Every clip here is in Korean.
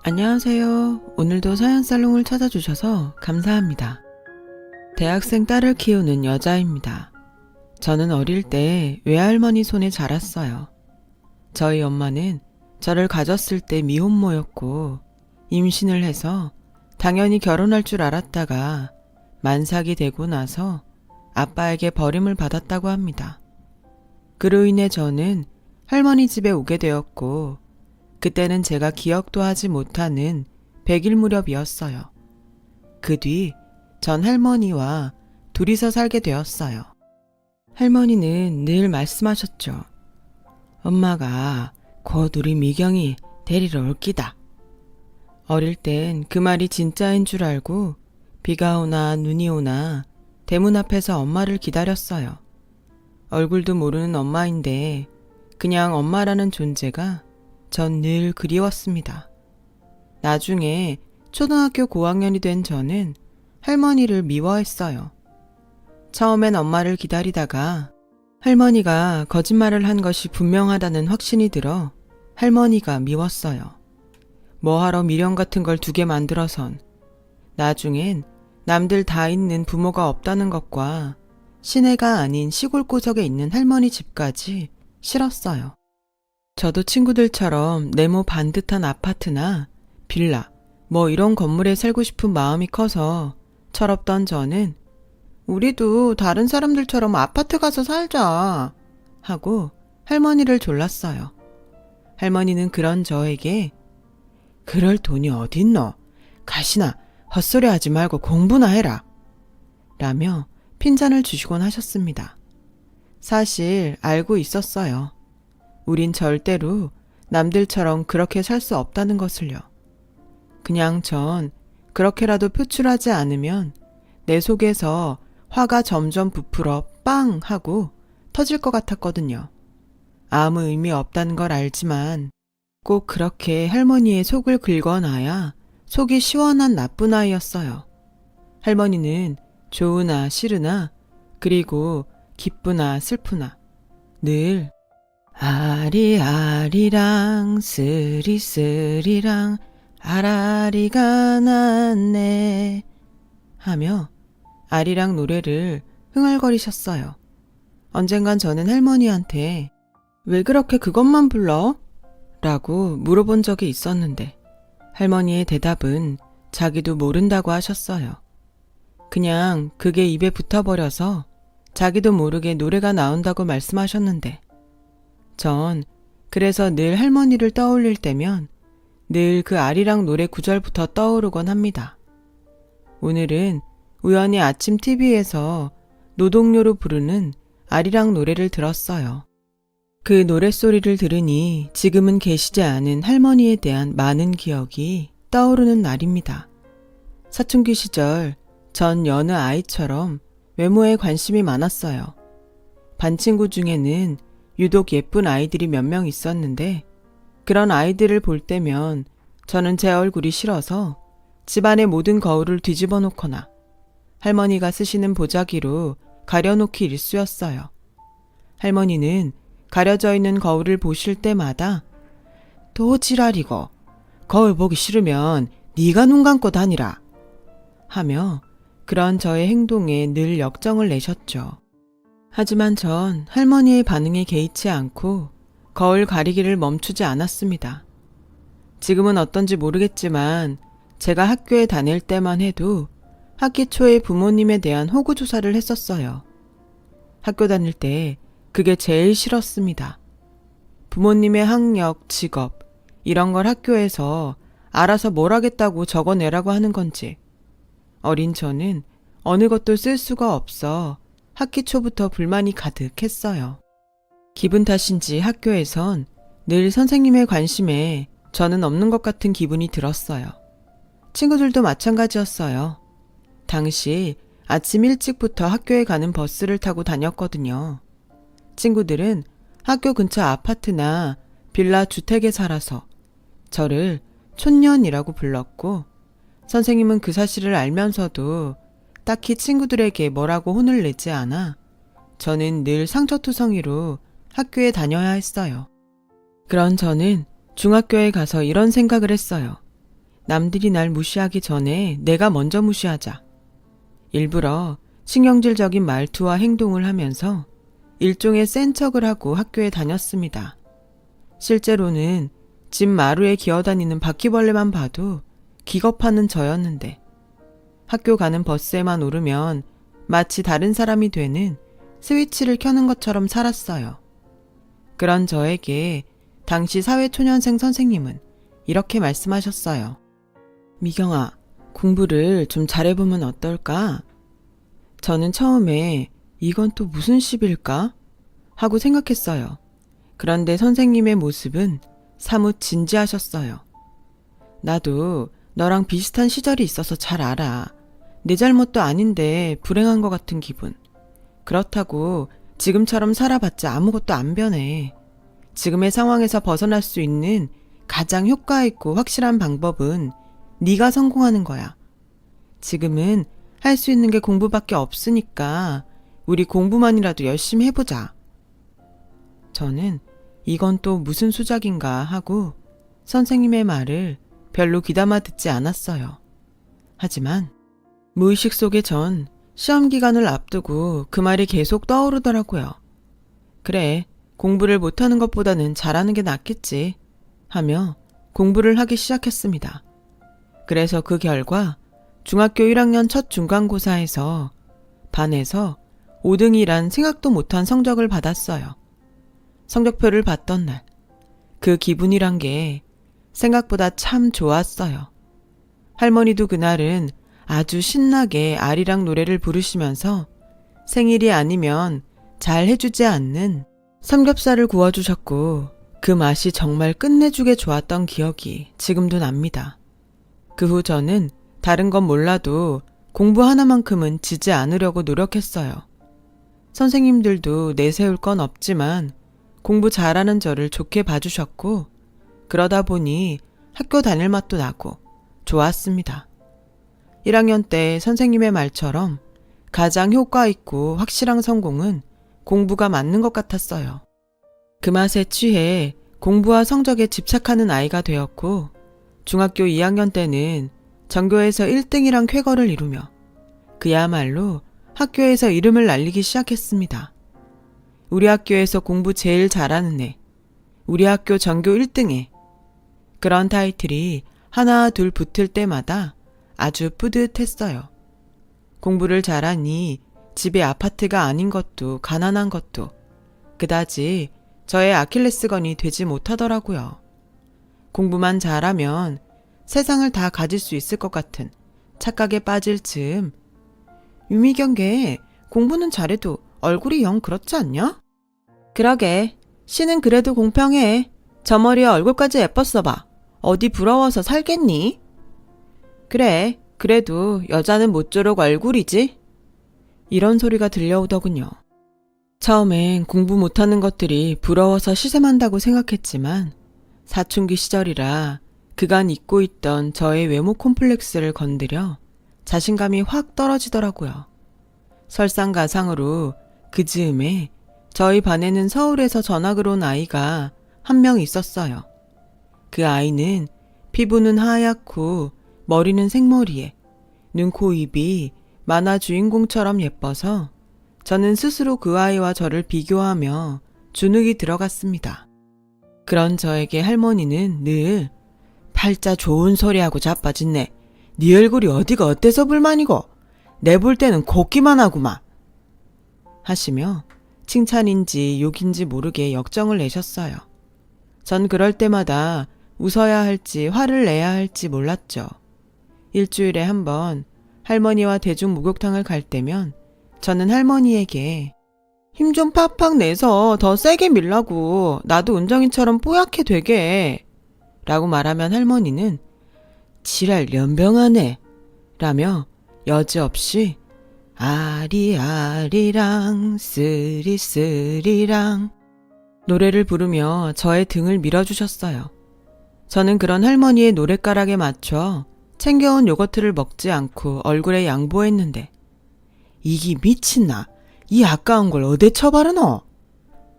안녕하세요. 오늘도 사연살롱을 찾아주셔서 감사합니다. 대학생 딸을 키우는 여자입니다. 저는 어릴 때 외할머니 손에 자랐어요. 저희 엄마는 저를 가졌을 때 미혼모였고 임신을 해서 당연히 결혼할 줄 알았다가 만삭이 되고 나서 아빠에게 버림을 받았다고 합니다. 그로 인해 저는 할머니 집에 오게 되었고 그때는 제가 기억도 하지 못하는 100일 무렵이었어요. 그 뒤 전 할머니와 둘이서 살게 되었어요. 할머니는 늘 말씀하셨죠. 엄마가 곧 우리 미경이 데리러 올 끼다. 어릴 땐 그 말이 진짜인 줄 알고 비가 오나 눈이 오나 대문 앞에서 엄마를 기다렸어요. 얼굴도 모르는 엄마인데 그냥 엄마라는 존재가 전 늘 그리웠습니다. 나중에 초등학교 고학년이 된 저는 할머니를 미워했어요. 처음엔 엄마를 기다리다가 할머니가 거짓말을 한 것이 분명하다는 확신이 들어 할머니가 미웠어요. 뭐하러 미련 같은 걸 2개 만들어선 나중엔 남들 다 있는 부모가 없다는 것과 시내가 아닌 시골 구석에 있는 할머니 집까지 싫었어요. 저도 친구들처럼 네모 반듯한 아파트나 빌라, 뭐 이런 건물에 살고 싶은 마음이 커서 철없던 저는 우리도 다른 사람들처럼 아파트 가서 살자 하고 할머니를 졸랐어요. 할머니는 그런 저에게 그럴 돈이 어딨노? 가시나 헛소리 하지 말고 공부나 해라 라며 핀잔을 주시곤 하셨습니다. 사실 알고 있었어요. 우린 절대로 남들처럼 그렇게 살 수 없다는 것을요. 그냥 전 그렇게라도 표출하지 않으면 내 속에서 화가 점점 부풀어 빵 하고 터질 것 같았거든요. 아무 의미 없다는 걸 알지만 꼭 그렇게 할머니의 속을 긁어놔야 속이 시원한 나쁜 아이였어요. 할머니는 좋으나 싫으나 그리고 기쁘나 슬프나 늘 아리아리랑 쓰리쓰리랑 아라리가 났네 하며 아리랑 노래를 흥얼거리셨어요. 언젠간 저는 할머니한테 왜 그렇게 그것만 불러? 라고 물어본 적이 있었는데 할머니의 대답은 자기도 모른다고 하셨어요. 그냥 그게 입에 붙어버려서 자기도 모르게 노래가 나온다고 말씀하셨는데 전 그래서 늘 할머니를 떠올릴 때면 늘 그 아리랑 노래 구절부터 떠오르곤 합니다. 오늘은 우연히 아침 TV에서 노동요로 부르는 아리랑 노래를 들었어요. 그 노랫소리를 들으니 지금은 계시지 않은 할머니에 대한 많은 기억이 떠오르는 날입니다. 사춘기 시절 전 여느 아이처럼 외모에 관심이 많았어요. 반 친구 중에는 유독 예쁜 아이들이 몇 명 있었는데 그런 아이들을 볼 때면 저는 제 얼굴이 싫어서 집안의 모든 거울을 뒤집어 놓거나 할머니가 쓰시는 보자기로 가려놓기 일쑤였어요. 할머니는 가려져 있는 거울을 보실 때마다 또 지랄이고 거울 보기 싫으면 네가 눈 감고 다니라 하며 그런 저의 행동에 늘 역정을 내셨죠. 하지만 전 할머니의 반응에 개의치 않고 거울 가리기를 멈추지 않았습니다. 지금은 어떤지 모르겠지만 제가 학교에 다닐 때만 해도 학기 초에 부모님에 대한 호구조사를 했었어요. 학교 다닐 때 그게 제일 싫었습니다. 부모님의 학력, 직업 이런 걸 학교에서 알아서 뭘 하겠다고 적어내라고 하는 건지 어린 저는 어느 것도 쓸 수가 없어 학기 초부터 불만이 가득했어요. 기분 탓인지 학교에선 늘 선생님의 관심에 저는 없는 것 같은 기분이 들었어요. 친구들도 마찬가지였어요. 당시 아침 일찍부터 학교에 가는 버스를 타고 다녔거든요. 친구들은 학교 근처 아파트나 빌라 주택에 살아서 저를 촌년이라고 불렀고 선생님은 그 사실을 알면서도 딱히 친구들에게 뭐라고 혼을 내지 않아 저는 늘 상처투성이로 학교에 다녀야 했어요. 그런 저는 중학교에 가서 이런 생각을 했어요. 남들이 날 무시하기 전에 내가 먼저 무시하자. 일부러 신경질적인 말투와 행동을 하면서 일종의 센 척을 하고 학교에 다녔습니다. 실제로는 집 마루에 기어다니는 바퀴벌레만 봐도 기겁하는 저였는데 학교 가는 버스에만 오르면 마치 다른 사람이 되는 스위치를 켜는 것처럼 살았어요. 그런 저에게 당시 사회초년생 선생님은 이렇게 말씀하셨어요. 미경아, 공부를 좀 잘해보면 어떨까? 저는 처음에 이건 또 무슨 시비일까? 하고 생각했어요. 그런데 선생님의 모습은 사뭇 진지하셨어요. 나도 너랑 비슷한 시절이 있어서 잘 알아. 내 잘못도 아닌데 불행한 것 같은 기분. 그렇다고 지금처럼 살아봤자 아무것도 안 변해. 지금의 상황에서 벗어날 수 있는 가장 효과 있고 확실한 방법은 네가 성공하는 거야. 지금은 할 수 있는 게 공부밖에 없으니까 우리 공부만이라도 열심히 해보자. 저는 이건 또 무슨 수작인가 하고 선생님의 말을 별로 귀담아 듣지 않았어요. 하지만 무의식 속에 전 시험 기간을 앞두고 그 말이 계속 떠오르더라고요. 그래, 공부를 못하는 것보다는 잘하는 게 낫겠지 하며 공부를 하기 시작했습니다. 그래서 그 결과 중학교 1학년 첫 중간고사에서 반에서 5등이란 생각도 못한 성적을 받았어요. 성적표를 봤던 날, 그 기분이란 게 생각보다 참 좋았어요. 할머니도 그날은 아주 신나게 아리랑 노래를 부르시면서 생일이 아니면 잘 해주지 않는 삼겹살을 구워주셨고 그 맛이 정말 끝내주게 좋았던 기억이 지금도 납니다. 그 후 저는 다른 건 몰라도 공부 하나만큼은 지지 않으려고 노력했어요. 선생님들도 내세울 건 없지만 공부 잘하는 저를 좋게 봐주셨고 그러다 보니 학교 다닐 맛도 나고 좋았습니다. 1학년 때 선생님의 말처럼 가장 효과 있고 확실한 성공은 공부가 맞는 것 같았어요. 그 맛에 취해 공부와 성적에 집착하는 아이가 되었고 중학교 2학년 때는 전교에서 1등이란 쾌거를 이루며 그야말로 학교에서 이름을 날리기 시작했습니다. 우리 학교에서 공부 제일 잘하는 애, 우리 학교 전교 1등애. 그런 타이틀이 하나 둘 붙을 때마다 아주 뿌듯했어요. 공부를 잘하니 집에 아파트가 아닌 것도 가난한 것도 그다지 저의 아킬레스건이 되지 못하더라고요. 공부만 잘하면 세상을 다 가질 수 있을 것 같은 착각에 빠질 즈음 유미경계 공부는 잘해도 얼굴이 영 그렇지 않냐? 그러게 씨는 그래도 공평해. 저 머리에 얼굴까지 예뻤어 봐. 어디 부러워서 살겠니? 그래, 그래도 여자는 모쪼록 얼굴이지? 이런 소리가 들려오더군요. 처음엔 공부 못하는 것들이 부러워서 시샘한다고 생각했지만 사춘기 시절이라 그간 잊고 있던 저의 외모 콤플렉스를 건드려 자신감이 확 떨어지더라고요. 설상가상으로 그 즈음에 저희 반에는 서울에서 전학을 온 아이가 한 명 있었어요. 그 아이는 피부는 하얗고 머리는 생머리에 눈, 코, 입이 만화 주인공처럼 예뻐서 저는 스스로 그 아이와 저를 비교하며 주눅이 들어갔습니다. 그런 저에게 할머니는 늘 팔자 좋은 소리하고 자빠졌네. 네 얼굴이 어디가 어때서 불만이고 내 볼 때는 곱기만 하구만 하시며 칭찬인지 욕인지 모르게 역정을 내셨어요. 전 그럴 때마다 웃어야 할지 화를 내야 할지 몰랐죠. 일주일에 한 번 할머니와 대중 목욕탕을 갈 때면 저는 할머니에게 힘 좀 팍팍 내서 더 세게 밀라고 나도 은정이처럼 뽀얗게 되게 라고 말하면 할머니는 지랄 연병하네 라며 여지없이 아리아리랑 쓰리쓰리랑 노래를 부르며 저의 등을 밀어주셨어요. 저는 그런 할머니의 노랫가락에 맞춰 챙겨온 요거트를 먹지 않고 얼굴에 양보했는데 이기 미친나 이 아까운 걸 어디 처바르노?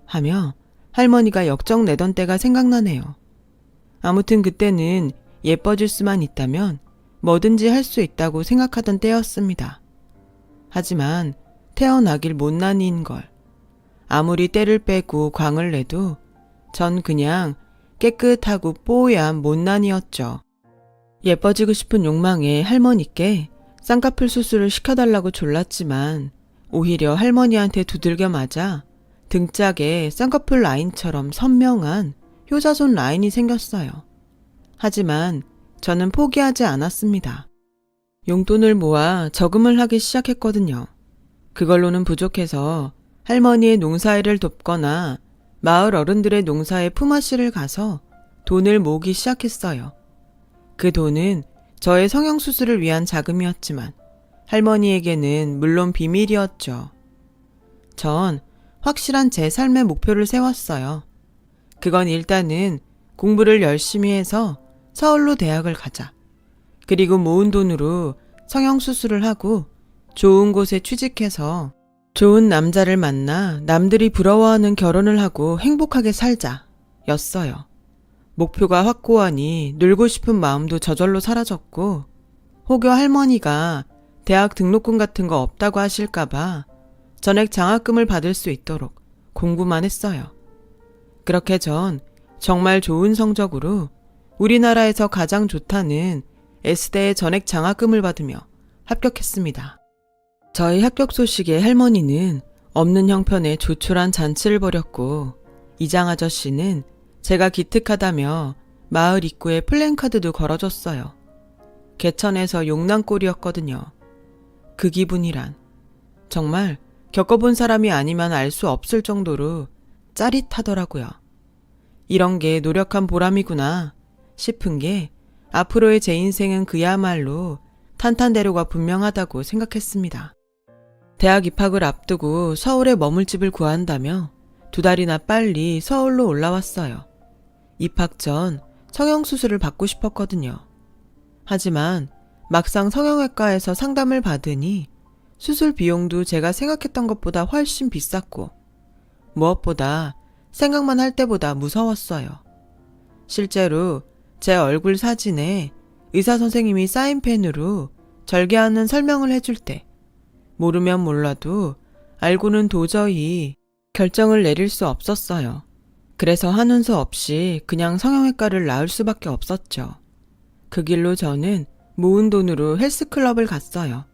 하며 할머니가 역정 내던 때가 생각나네요. 아무튼 그때는 예뻐질 수만 있다면 뭐든지 할 수 있다고 생각하던 때였습니다. 하지만 태어나길 못난이인 걸. 아무리 때를 빼고 광을 내도 전 그냥 깨끗하고 뽀얀 못난이였죠. 예뻐지고 싶은 욕망에 할머니께 쌍꺼풀 수술을 시켜달라고 졸랐지만 오히려 할머니한테 두들겨 맞아 등짝에 쌍꺼풀 라인처럼 선명한 효자손 라인이 생겼어요. 하지만 저는 포기하지 않았습니다. 용돈을 모아 저금을 하기 시작했거든요. 그걸로는 부족해서 할머니의 농사일을 돕거나 마을 어른들의 농사에 품앗이를 가서 돈을 모으기 시작했어요. 그 돈은 저의 성형수술을 위한 자금이었지만 할머니에게는 물론 비밀이었죠. 전 확실한 제 삶의 목표를 세웠어요. 그건 일단은 공부를 열심히 해서 서울로 대학을 가자. 그리고 모은 돈으로 성형수술을 하고 좋은 곳에 취직해서 좋은 남자를 만나 남들이 부러워하는 결혼을 하고 행복하게 살자 였어요. 목표가 확고하니 놀고 싶은 마음도 저절로 사라졌고 혹여 할머니가 대학 등록금 같은 거 없다고 하실까봐 전액 장학금을 받을 수 있도록 공부만 했어요. 그렇게 전 정말 좋은 성적으로 우리나라에서 가장 좋다는 S대의 전액 장학금을 받으며 합격했습니다. 저희 합격 소식에 할머니는 없는 형편에 조촐한 잔치를 벌였고 이장 아저씨는 제가 기특하다며 마을 입구에 플랜카드도 걸어줬어요. 개천에서 용난꼴이었거든요. 그 기분이란 정말 겪어본 사람이 아니면 알 수 없을 정도로 짜릿하더라고요. 이런 게 노력한 보람이구나 싶은 게 앞으로의 제 인생은 그야말로 탄탄대로가 분명하다고 생각했습니다. 대학 입학을 앞두고 서울에 머물 집을 구한다며 2달이나 빨리 서울로 올라왔어요. 입학 전 성형수술을 받고 싶었거든요. 하지만 막상 성형외과에서 상담을 받으니 수술 비용도 제가 생각했던 것보다 훨씬 비쌌고 무엇보다 생각만 할 때보다 무서웠어요. 실제로 제 얼굴 사진에 의사 선생님이 사인펜으로 절개하는 설명을 해줄 때 모르면 몰라도 알고는 도저히 결정을 내릴 수 없었어요. 그래서 하는 수 없이 그냥 성형외과를 나을 수밖에 없었죠. 그 길로 저는 모은 돈으로 헬스클럽을 갔어요.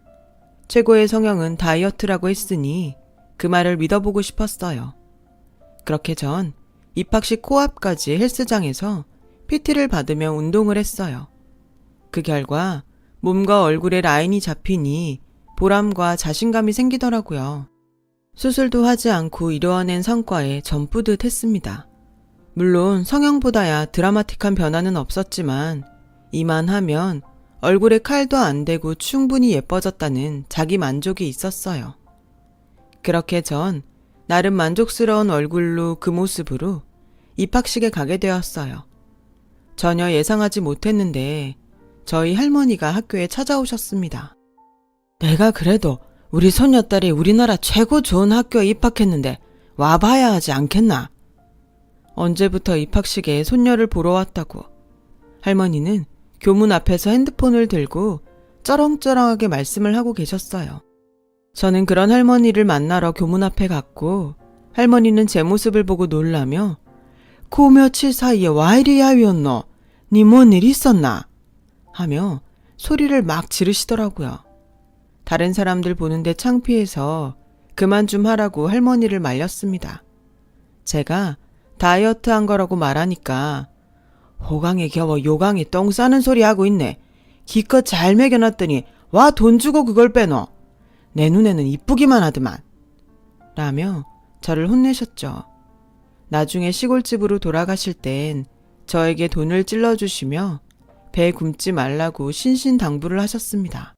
최고의 성형은 다이어트라고 했으니 그 말을 믿어보고 싶었어요. 그렇게 전 입학식 코앞까지 헬스장에서 PT를 받으며 운동을 했어요. 그 결과 몸과 얼굴에 라인이 잡히니 보람과 자신감이 생기더라고요. 수술도 하지 않고 이루어낸 성과에 전 뿌듯했습니다. 물론 성형보다야 드라마틱한 변화는 없었지만 이만하면 얼굴에 칼도 안 대고 충분히 예뻐졌다는 자기 만족이 있었어요. 그렇게 전 나름 만족스러운 얼굴로 그 모습으로 입학식에 가게 되었어요. 전혀 예상하지 못했는데 저희 할머니가 학교에 찾아오셨습니다. 내가 그래도 우리 손녀딸이 우리나라 최고 좋은 학교에 입학했는데 와봐야 하지 않겠나? 언제부터 입학식에 손녀를 보러 왔다고. 할머니는 교문 앞에서 핸드폰을 들고 쩌렁쩌렁하게 말씀을 하고 계셨어요. 저는 그런 할머니를 만나러 교문 앞에 갔고 할머니는 제 모습을 보고 놀라며 그 며칠 사이에 와 이리 야위었노? 니 뭔 일 있었나? 하며 소리를 막 지르시더라고요. 다른 사람들 보는데 창피해서 그만 좀 하라고 할머니를 말렸습니다. 제가 다이어트 한 거라고 말하니까 호강에 겨워 요강에 똥 싸는 소리 하고 있네. 기껏 잘 먹여놨더니 와 돈 주고 그걸 빼노. 내 눈에는 이쁘기만 하더만. 라며 저를 혼내셨죠. 나중에 시골집으로 돌아가실 땐 저에게 돈을 찔러주시며 배 굶지 말라고 신신당부를 하셨습니다.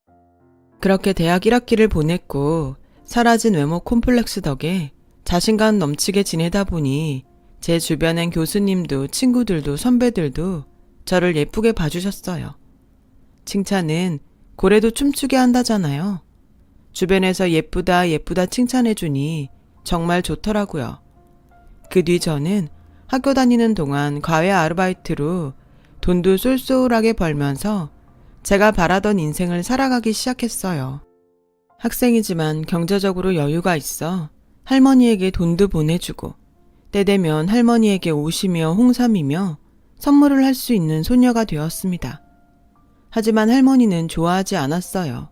그렇게 대학 1학기를 보냈고 사라진 외모 콤플렉스 덕에 자신감 넘치게 지내다 보니 제 주변엔 교수님도 친구들도 선배들도 저를 예쁘게 봐주셨어요. 칭찬은 고래도 춤추게 한다잖아요. 주변에서 예쁘다 예쁘다 칭찬해주니 정말 좋더라고요. 그 뒤 저는 학교 다니는 동안 과외 아르바이트로 돈도 쏠쏠하게 벌면서 제가 바라던 인생을 살아가기 시작했어요. 학생이지만 경제적으로 여유가 있어 할머니에게 돈도 보내주고 때 되면 할머니에게 옷이며 홍삼이며 선물을 할 수 있는 소녀가 되었습니다. 하지만 할머니는 좋아하지 않았어요.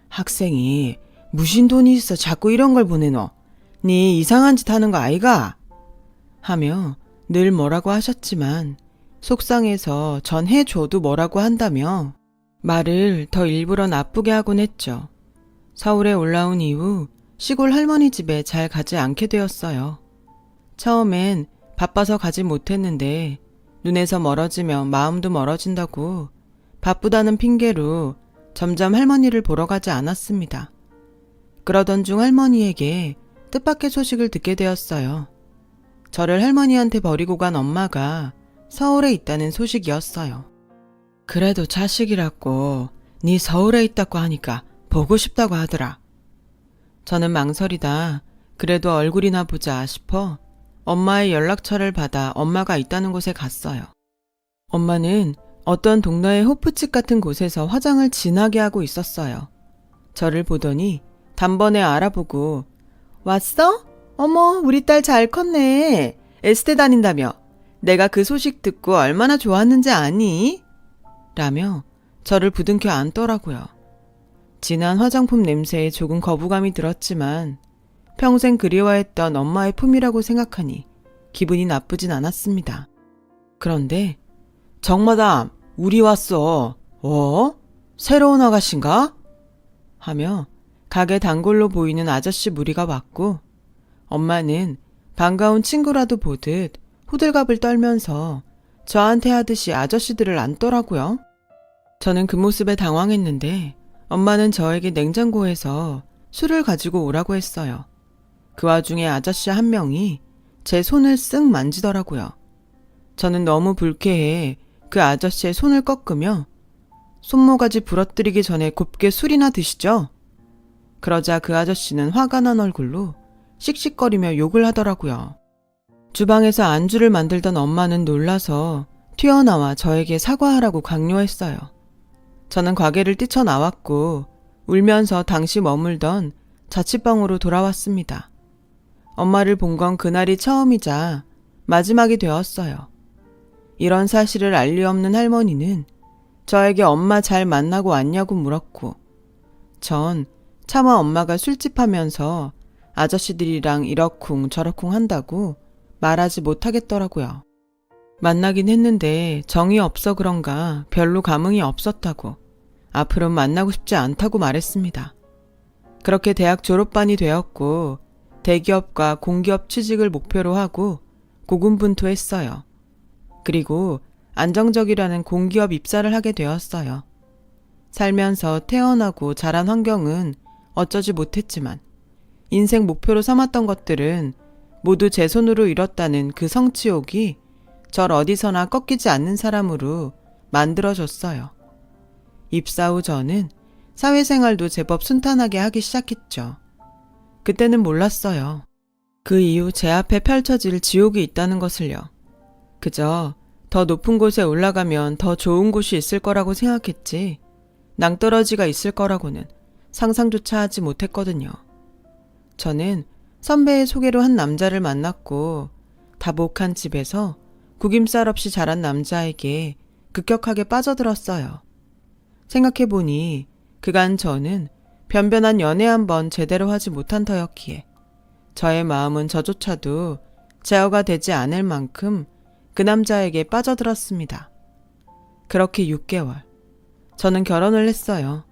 학생이 무슨 돈이 있어 자꾸 이런 걸 보내노? 네 이상한 짓 하는 거 아이가? 하며 늘 뭐라고 하셨지만 속상해서 전 해줘도 뭐라고 한다며 말을 더 일부러 나쁘게 하곤 했죠. 서울에 올라온 이후 시골 할머니 집에 잘 가지 않게 되었어요. 처음엔 바빠서 가지 못했는데 눈에서 멀어지면 마음도 멀어진다고 바쁘다는 핑계로 점점 할머니를 보러 가지 않았습니다. 그러던 중 할머니에게 뜻밖의 소식을 듣게 되었어요. 저를 할머니한테 버리고 간 엄마가 서울에 있다는 소식이었어요. 그래도 자식이라고 네 서울에 있다고 하니까 보고 싶다고 하더라. 저는 망설이다 그래도 얼굴이나 보자 싶어 엄마의 연락처를 받아 엄마가 있다는 곳에 갔어요. 엄마는 어떤 동네의 호프집 같은 곳에서 화장을 진하게 하고 있었어요. 저를 보더니 단번에 알아보고 왔어? 어머 우리 딸 잘 컸네. 에스테 다닌다며. 내가 그 소식 듣고 얼마나 좋았는지 아니? 라며 저를 부둥켜 안더라고요. 진한 화장품 냄새에 조금 거부감이 들었지만 평생 그리워했던 엄마의 품이라고 생각하니 기분이 나쁘진 않았습니다. 그런데 정마담 우리 왔어. 새로운 아가씨인가? 하며 가게 단골로 보이는 아저씨 무리가 왔고 엄마는 반가운 친구라도 보듯 호들갑을 떨면서 저한테 하듯이 아저씨들을 안더라고요. 저는 그 모습에 당황했는데 엄마는 저에게 냉장고에서 술을 가지고 오라고 했어요. 그 와중에 아저씨 한 명이 제 손을 쓱 만지더라고요. 저는 너무 불쾌해 그 아저씨의 손을 꺾으며 손모가지 부러뜨리기 전에 곱게 술이나 드시죠? 그러자 그 아저씨는 화가 난 얼굴로 씩씩거리며 욕을 하더라고요. 주방에서 안주를 만들던 엄마는 놀라서 튀어나와 저에게 사과하라고 강요했어요. 저는 가게를 뛰쳐나왔고 울면서 당시 머물던 자취방으로 돌아왔습니다. 엄마를 본 건 그날이 처음이자 마지막이 되었어요. 이런 사실을 알 리 없는 할머니는 저에게 엄마 잘 만나고 왔냐고 물었고 전 차마 엄마가 술집 하면서 아저씨들이랑 이러쿵 저러쿵 한다고 말하지 못하겠더라고요. 만나긴 했는데 정이 없어 그런가 별로 감흥이 없었다고 앞으로는 만나고 싶지 않다고 말했습니다. 그렇게 대학 졸업반이 되었고 대기업과 공기업 취직을 목표로 하고 고군분투했어요. 그리고 안정적이라는 공기업 입사를 하게 되었어요. 살면서 태어나고 자란 환경은 어쩌지 못했지만 인생 목표로 삼았던 것들은 모두 제 손으로 이뤘다는 그 성취욕이 절 어디서나 꺾이지 않는 사람으로 만들어줬어요. 입사 후 저는 사회생활도 제법 순탄하게 하기 시작했죠. 그때는 몰랐어요. 그 이후 제 앞에 펼쳐질 지옥이 있다는 것을요. 그저 더 높은 곳에 올라가면 더 좋은 곳이 있을 거라고 생각했지 낭떠러지가 있을 거라고는 상상조차 하지 못했거든요. 저는 선배의 소개로 한 남자를 만났고 다복한 집에서 구김살 없이 자란 남자에게 급격하게 빠져들었어요. 생각해보니 그간 저는 변변한 연애 한번 제대로 하지 못한 터였기에 저의 마음은 저조차도 제어가 되지 않을 만큼 그 남자에게 빠져들었습니다. 그렇게 6개월. 저는 결혼을 했어요.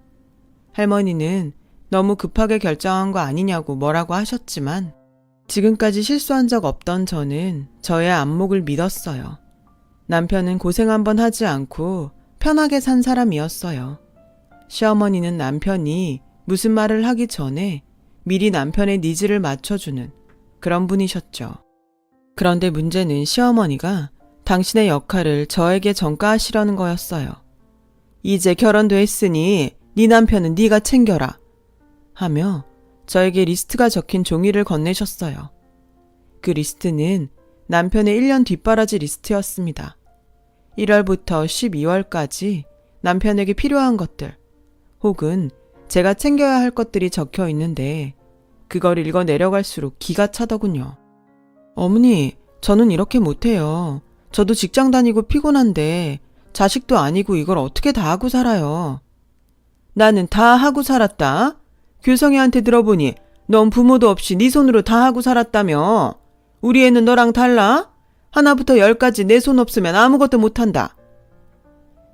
할머니는 너무 급하게 결정한 거 아니냐고 뭐라고 하셨지만 지금까지 실수한 적 없던 저는 저의 안목을 믿었어요. 남편은 고생 한번 하지 않고 편하게 산 사람이었어요. 시어머니는 남편이 무슨 말을 하기 전에 미리 남편의 니즈를 맞춰주는 그런 분이셨죠. 그런데 문제는 시어머니가 당신의 역할을 저에게 전가하시려는 거였어요. 이제 결혼도 했으니 네 남편은 네가 챙겨라 하며 저에게 리스트가 적힌 종이를 건네셨어요. 그 리스트는 남편의 1년 뒷바라지 리스트였습니다. 1월부터 12월까지 남편에게 필요한 것들 혹은 제가 챙겨야 할 것들이 적혀 있는데 그걸 읽어 내려갈수록 기가 차더군요. 어머니, 저는 이렇게 못해요. 저도 직장 다니고 피곤한데 자식도 아니고 이걸 어떻게 다 하고 살아요. 나는 다 하고 살았다. 규성이한테 들어보니 넌 부모도 없이 네 손으로 다 하고 살았다며. 우리 애는 너랑 달라? 하나부터 10까지 내 손 없으면 아무것도 못한다.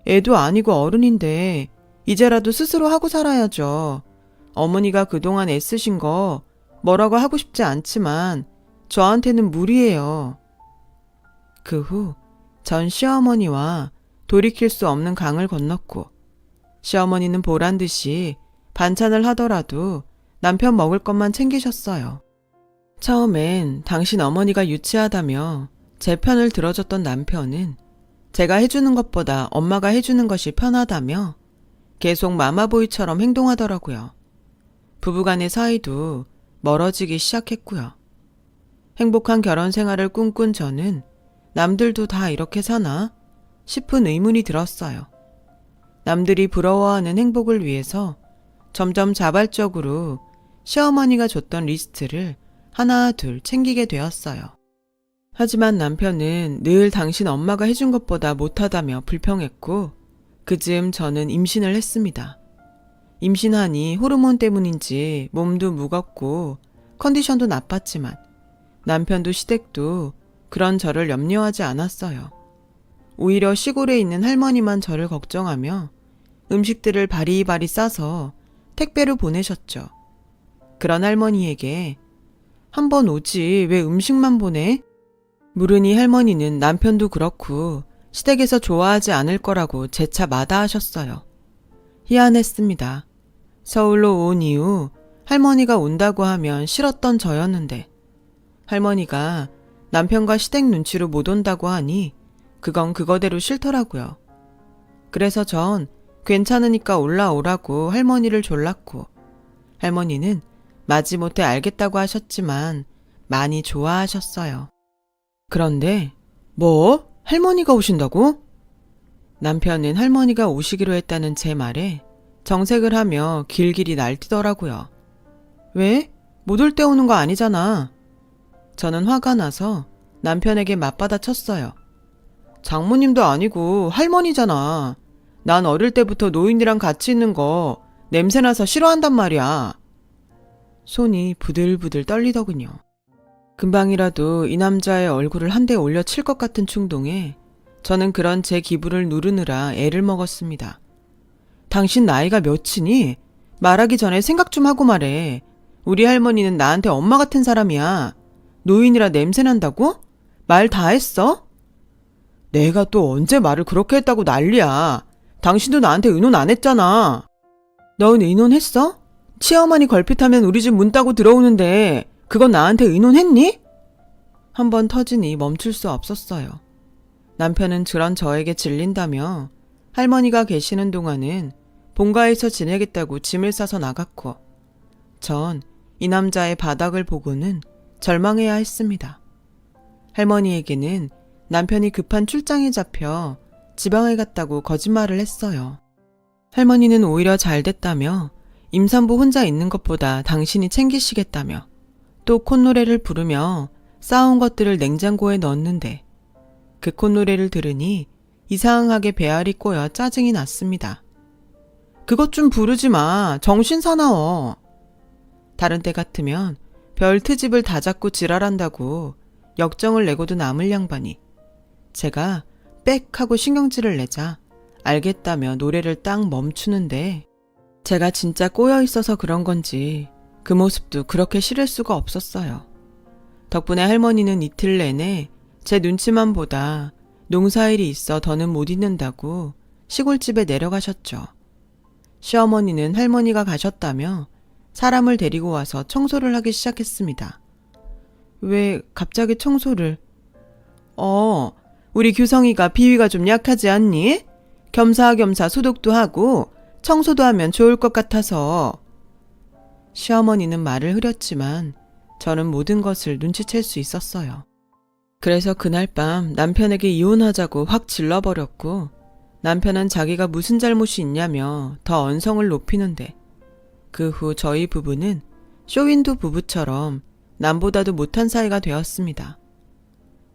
애도 아니고 어른인데 이제라도 스스로 하고 살아야죠. 어머니가 그동안 애쓰신 거 뭐라고 하고 싶지 않지만 저한테는 무리예요. 그 후 전 시어머니와 돌이킬 수 없는 강을 건넜고 시어머니는 보란 듯이 반찬을 하더라도 남편 먹을 것만 챙기셨어요. 처음엔 당신 어머니가 유치하다며 제 편을 들어줬던 남편은 제가 해주는 것보다 엄마가 해주는 것이 편하다며 계속 마마보이처럼 행동하더라고요. 부부간의 사이도 멀어지기 시작했고요. 행복한 결혼 생활을 꿈꾼 저는 남들도 다 이렇게 사나 싶은 의문이 들었어요. 남들이 부러워하는 행복을 위해서 점점 자발적으로 시어머니가 줬던 리스트를 하나 둘 챙기게 되었어요. 하지만 남편은 늘 당신 엄마가 해준 것보다 못하다며 불평했고 그즈음 저는 임신을 했습니다. 임신하니 호르몬 때문인지 몸도 무겁고 컨디션도 나빴지만 남편도 시댁도 그런 저를 염려하지 않았어요. 오히려 시골에 있는 할머니만 저를 걱정하며 음식들을 바리바리 싸서 택배로 보내셨죠. 그런 할머니에게 한번 오지 왜 음식만 보내? 물으니 할머니는 남편도 그렇고 시댁에서 좋아하지 않을 거라고 재차 마다하셨어요. 희한했습니다. 서울로 온 이후 할머니가 온다고 하면 싫었던 저였는데 할머니가 남편과 시댁 눈치로 못 온다고 하니 그건 그거대로 싫더라고요. 그래서 전 괜찮으니까 올라오라고 할머니를 졸랐고 할머니는 마지못해 알겠다고 하셨지만 많이 좋아하셨어요. 그런데 뭐? 할머니가 오신다고? 남편은 할머니가 오시기로 했다는 제 말에 정색을 하며 길길이 날뛰더라고요. 왜? 못 올 때 오는 거 아니잖아. 저는 화가 나서 남편에게 맞받아 쳤어요. 장모님도 아니고 할머니잖아. 난 어릴 때부터 노인이랑 같이 있는 거 냄새나서 싫어한단 말이야. 손이 부들부들 떨리더군요. 금방이라도 이 남자의 얼굴을 한 대 올려 칠 것 같은 충동에 저는 그런 제 기분을 누르느라 애를 먹었습니다. 당신 나이가 몇이니? 말하기 전에 생각 좀 하고 말해. 우리 할머니는 나한테 엄마 같은 사람이야. 노인이라 냄새난다고? 말 다 했어? 내가 또 언제 말을 그렇게 했다고 난리야. 당신도 나한테 의논 안 했잖아. 넌 의논했어? 시어머니 걸핏하면 우리 집 문 따고 들어오는데 그건 나한테 의논했니? 한번 터지니 멈출 수 없었어요. 남편은 저런 저에게 질린다며 할머니가 계시는 동안은 본가에서 지내겠다고 짐을 싸서 나갔고 전 이 남자의 바닥을 보고는 절망해야 했습니다. 할머니에게는 남편이 급한 출장에 잡혀 지방에 갔다고 거짓말을 했어요. 할머니는 오히려 잘 됐다며 임산부 혼자 있는 것보다 당신이 챙기시겠다며 또 콧노래를 부르며 쌓아온 것들을 냉장고에 넣었는데 그 콧노래를 들으니 이상하게 배알이 꼬여 짜증이 났습니다. 그것 좀 부르지 마. 정신 사나워. 다른 때 같으면 별 트집을 다 잡고 지랄한다고 역정을 내고도 남을 양반이 제가 빽 하고 신경질을 내자 알겠다며 노래를 딱 멈추는데 제가 진짜 꼬여 있어서 그런 건지 그 모습도 그렇게 싫을 수가 없었어요. 덕분에 할머니는 이틀 내내 제 눈치만 보다 농사일이 있어 더는 못 있는다고 시골집에 내려가셨죠. 시어머니는 할머니가 가셨다며 사람을 데리고 와서 청소를 하기 시작했습니다. 왜 갑자기 청소를? 우리 규성이가 비위가 좀 약하지 않니? 겸사겸사 소독도 하고 청소도 하면 좋을 것 같아서. 시어머니는 말을 흐렸지만 저는 모든 것을 눈치챌 수 있었어요. 그래서 그날 밤 남편에게 이혼하자고 확 질러버렸고, 남편은 자기가 무슨 잘못이 있냐며 더 언성을 높이는데, 그 후 저희 부부는 쇼윈도 부부처럼 남보다도 못한 사이가 되었습니다.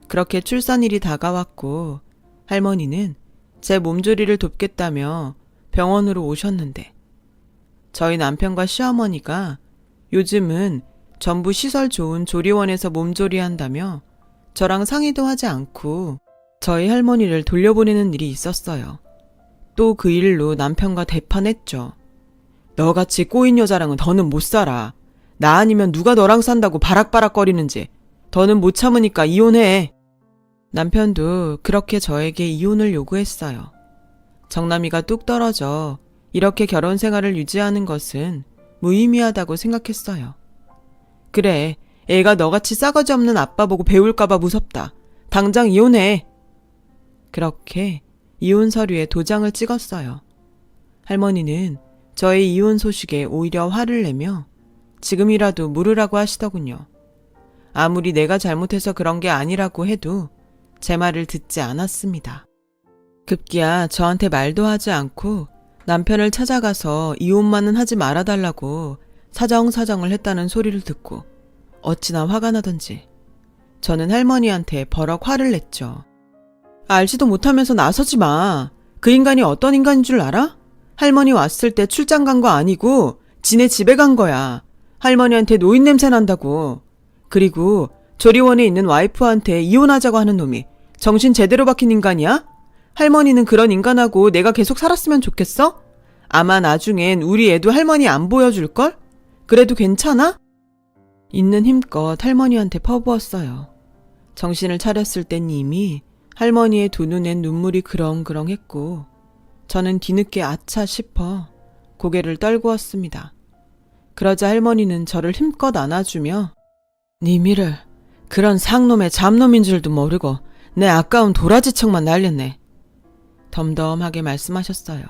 그렇게 출산일이 다가왔고 할머니는 제 몸조리를 돕겠다며 병원으로 오셨는데, 저희 남편과 시어머니가 요즘은 전부 시설 좋은 조리원에서 몸조리한다며 저랑 상의도 하지 않고 저희 할머니를 돌려보내는 일이 있었어요. 또 그 일로 남편과 대판했죠. 너같이 꼬인 여자랑은 더는 못 살아. 나 아니면 누가 너랑 산다고 바락바락거리는지. 더는 못 참으니까 이혼해. 남편도 그렇게 저에게 이혼을 요구했어요. 정남이가 뚝 떨어져 이렇게 결혼 생활을 유지하는 것은 무의미하다고 생각했어요. 그래, 애가 너같이 싸가지 없는 아빠 보고 배울까봐 무섭다. 당장 이혼해. 그렇게 이혼 서류에 도장을 찍었어요. 할머니는 저의 이혼 소식에 오히려 화를 내며 지금이라도 물으라고 하시더군요. 아무리 내가 잘못해서 그런 게 아니라고 해도 제 말을 듣지 않았습니다. 급기야 저한테 말도 하지 않고 남편을 찾아가서 이혼만은 하지 말아달라고 사정사정을 했다는 소리를 듣고 어찌나 화가 나던지 저는 할머니한테 버럭 화를 냈죠. 알지도 못하면서 나서지 마. 그 인간이 어떤 인간인 줄 알아? 할머니 왔을 때 출장 간 거 아니고 지네 집에 간 거야. 할머니한테 노인 냄새 난다고. 그리고 조리원에 있는 와이프한테 이혼하자고 하는 놈이 정신 제대로 박힌 인간이야? 할머니는 그런 인간하고 내가 계속 살았으면 좋겠어? 아마 나중엔 우리 애도 할머니 안 보여줄걸? 그래도 괜찮아? 있는 힘껏 할머니한테 퍼부었어요. 정신을 차렸을 땐 이미 할머니의 두 눈엔 눈물이 그렁그렁했고 저는 뒤늦게 아차 싶어 고개를 떨구었습니다. 그러자 할머니는 저를 힘껏 안아주며 니미를 그런 상놈의 잡놈인 줄도 모르고 내 아까운 도라지청만 날렸네. 덤덤하게 말씀하셨어요.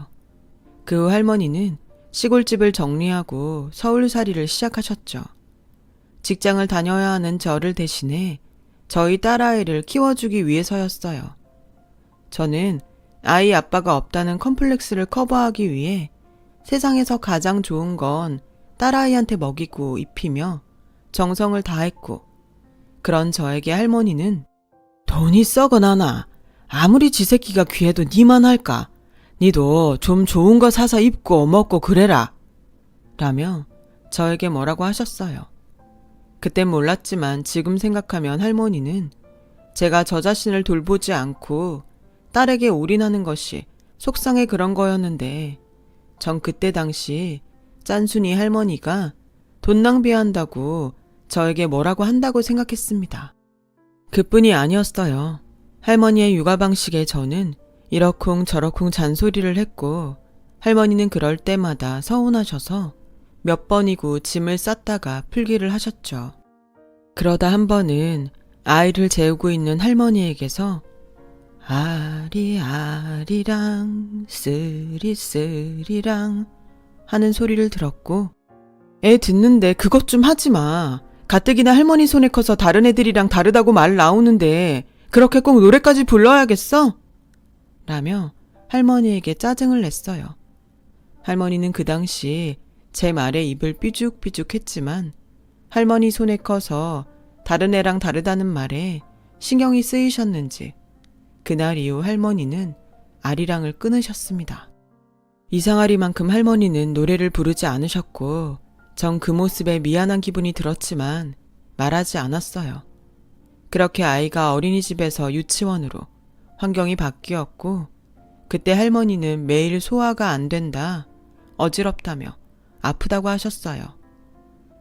그 후 할머니는 시골집을 정리하고 서울살이를 시작하셨죠. 직장을 다녀야 하는 저를 대신해 저희 딸아이를 키워주기 위해서였어요. 저는 아이 아빠가 없다는 컴플렉스를 커버하기 위해 세상에서 가장 좋은 건 딸아이한테 먹이고 입히며 정성을 다했고, 그런 저에게 할머니는 돈이 썩어나나 아무리 지 새끼가 귀해도 니만 할까? 니도 좀 좋은 거 사서 입고 먹고 그래라 라며 저에게 뭐라고 하셨어요. 그땐 몰랐지만 지금 생각하면 할머니는 제가 저 자신을 돌보지 않고 딸에게 올인하는 것이 속상해 그런 거였는데, 전 그때 당시 짠순이 할머니가 돈 낭비한다고 저에게 뭐라고 한다고 생각했습니다. 그뿐이 아니었어요. 할머니의 육아 방식에 저는 이러쿵 저러쿵 잔소리를 했고, 할머니는 그럴 때마다 서운하셔서 몇 번이고 짐을 쌌다가 풀기를 하셨죠. 그러다 한 번은 아이를 재우고 있는 할머니에게서 아리아리랑 쓰리쓰리랑 하는 소리를 들었고, 애 듣는데 그것 좀 하지 마. 가뜩이나 할머니 손에 커서 다른 애들이랑 다르다고 말 나오는데 그렇게 꼭 노래까지 불러야겠어? 라며 할머니에게 짜증을 냈어요. 할머니는 그 당시 제 말에 입을 삐죽삐죽 했지만 할머니 손에 커서 다른 애랑 다르다는 말에 신경이 쓰이셨는지 그날 이후 할머니는 아리랑을 끊으셨습니다. 이상하리만큼 할머니는 노래를 부르지 않으셨고 전 그 모습에 미안한 기분이 들었지만 말하지 않았어요. 그렇게 아이가 어린이집에서 유치원으로 환경이 바뀌었고, 그때 할머니는 매일 소화가 안 된다, 어지럽다며 아프다고 하셨어요.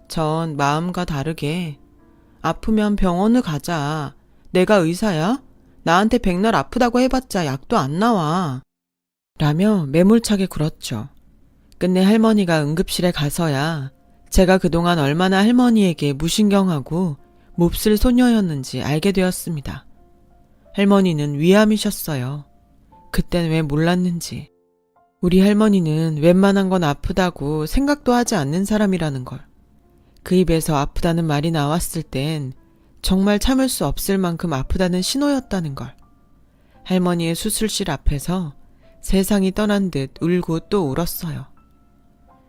전 마음과 다르게 아프면 병원을 가자. 내가 의사야? 나한테 백날 아프다고 해봤자 약도 안 나와. 라며 매몰차게 굴었죠. 끝내 할머니가 응급실에 가서야 제가 그동안 얼마나 할머니에게 무신경하고 몹쓸 소녀였는지 알게 되었습니다. 할머니는 위암이셨어요. 그땐 왜 몰랐는지. 우리 할머니는 웬만한 건 아프다고 생각도 하지 않는 사람이라는 걸. 그 입에서 아프다는 말이 나왔을 땐 정말 참을 수 없을 만큼 아프다는 신호였다는 걸. 할머니의 수술실 앞에서 세상이 떠난 듯 울고 또 울었어요.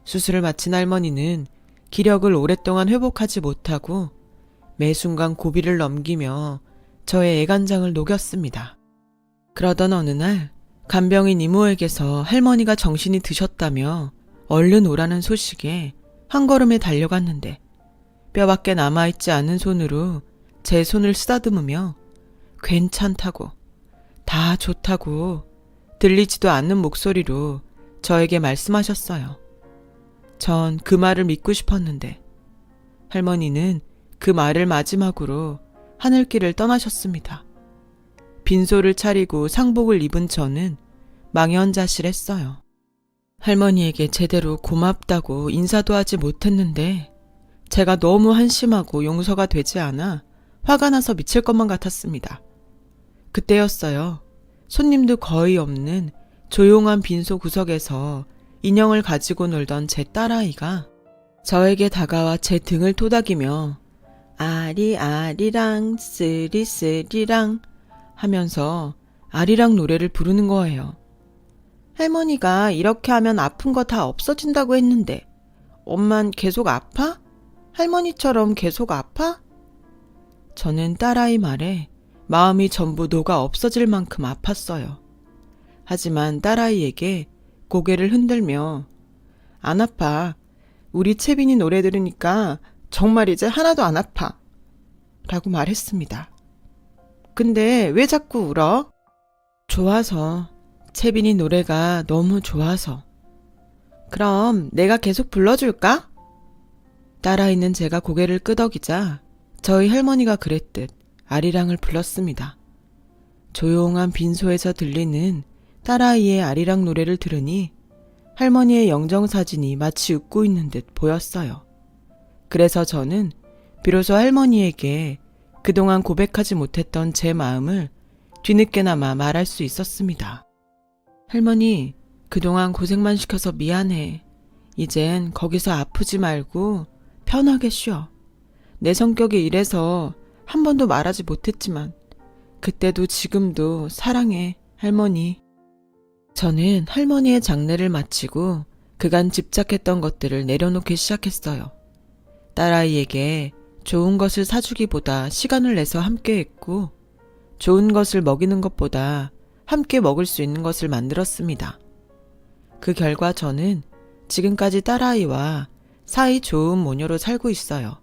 수술을 마친 할머니는 기력을 오랫동안 회복하지 못하고 매 순간 고비를 넘기며 저의 애간장을 녹였습니다. 그러던 어느 날 간병인 이모에게서 할머니가 정신이 드셨다며 얼른 오라는 소식에 한 걸음에 달려갔는데 뼈밖에 남아있지 않은 손으로 제 손을 쓰다듬으며 괜찮다고, 다 좋다고 들리지도 않는 목소리로 저에게 말씀하셨어요. 전 그 말을 믿고 싶었는데 할머니는 그 말을 마지막으로 하늘길을 떠나셨습니다. 빈소를 차리고 상복을 입은 저는 망연자실했어요. 할머니에게 제대로 고맙다고 인사도 하지 못했는데 제가 너무 한심하고 용서가 되지 않아 화가 나서 미칠 것만 같았습니다. 그때였어요. 손님도 거의 없는 조용한 빈소 구석에서 인형을 가지고 놀던 제 딸아이가 저에게 다가와 제 등을 토닥이며 아리아리랑 쓰리쓰리랑 하면서 아리랑 노래를 부르는 거예요. 할머니가 이렇게 하면 아픈 거 다 없어진다고 했는데 엄만 계속 아파? 할머니처럼 계속 아파? 저는 딸아이 말에 마음이 전부 녹아 없어질 만큼 아팠어요. 하지만 딸아이에게 고개를 흔들며 안 아파. 우리 채빈이 노래 들으니까 정말 이제 하나도 안 아파. 라고 말했습니다. 근데 왜 자꾸 울어? 좋아서. 채빈이 노래가 너무 좋아서. 그럼 내가 계속 불러줄까? 딸아이는 제가 고개를 끄덕이자 저희 할머니가 그랬듯 아리랑을 불렀습니다. 조용한 빈소에서 들리는 딸아이의 아리랑 노래를 들으니 할머니의 영정사진이 마치 웃고 있는 듯 보였어요. 그래서 저는 비로소 할머니에게 그동안 고백하지 못했던 제 마음을 뒤늦게나마 말할 수 있었습니다. 할머니, 그동안 고생만 시켜서 미안해. 이젠 거기서 아프지 말고 편하게 쉬어. 내 성격이 이래서 한 번도 말하지 못했지만 그때도 지금도 사랑해, 할머니. 저는 할머니의 장례를 마치고 그간 집착했던 것들을 내려놓기 시작했어요. 딸아이에게 좋은 것을 사주기보다 시간을 내서 함께했고 좋은 것을 먹이는 것보다 함께 먹을 수 있는 것을 만들었습니다. 그 결과 저는 지금까지 딸아이와 사이 좋은 모녀로 살고 있어요.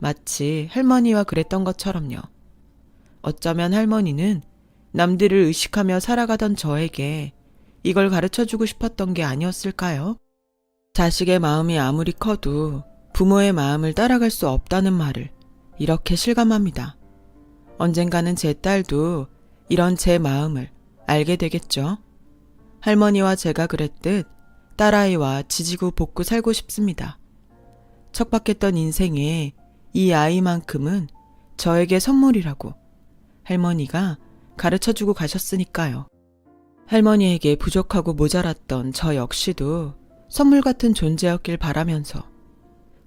마치 할머니와 그랬던 것처럼요. 어쩌면 할머니는 남들을 의식하며 살아가던 저에게 이걸 가르쳐주고 싶었던 게 아니었을까요? 자식의 마음이 아무리 커도 부모의 마음을 따라갈 수 없다는 말을 이렇게 실감합니다. 언젠가는 제 딸도 이런 제 마음을 알게 되겠죠. 할머니와 제가 그랬듯 딸아이와 지지고 볶고 살고 싶습니다. 척박했던 인생에 이 아이만큼은 저에게 선물이라고 할머니가 가르쳐주고 가셨으니까요. 할머니에게 부족하고 모자랐던 저 역시도 선물 같은 존재였길 바라면서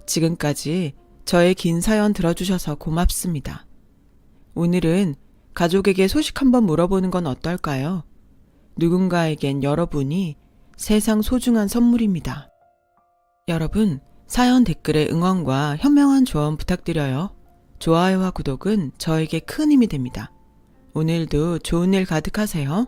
지금까지 저의 긴 사연 들어주셔서 고맙습니다. 오늘은 가족에게 소식 한번 물어보는 건 어떨까요? 누군가에겐 여러분이 세상 소중한 선물입니다. 여러분, 사연 댓글에 응원과 현명한 조언 부탁드려요. 좋아요와 구독은 저에게 큰 힘이 됩니다. 오늘도 좋은 일 가득하세요.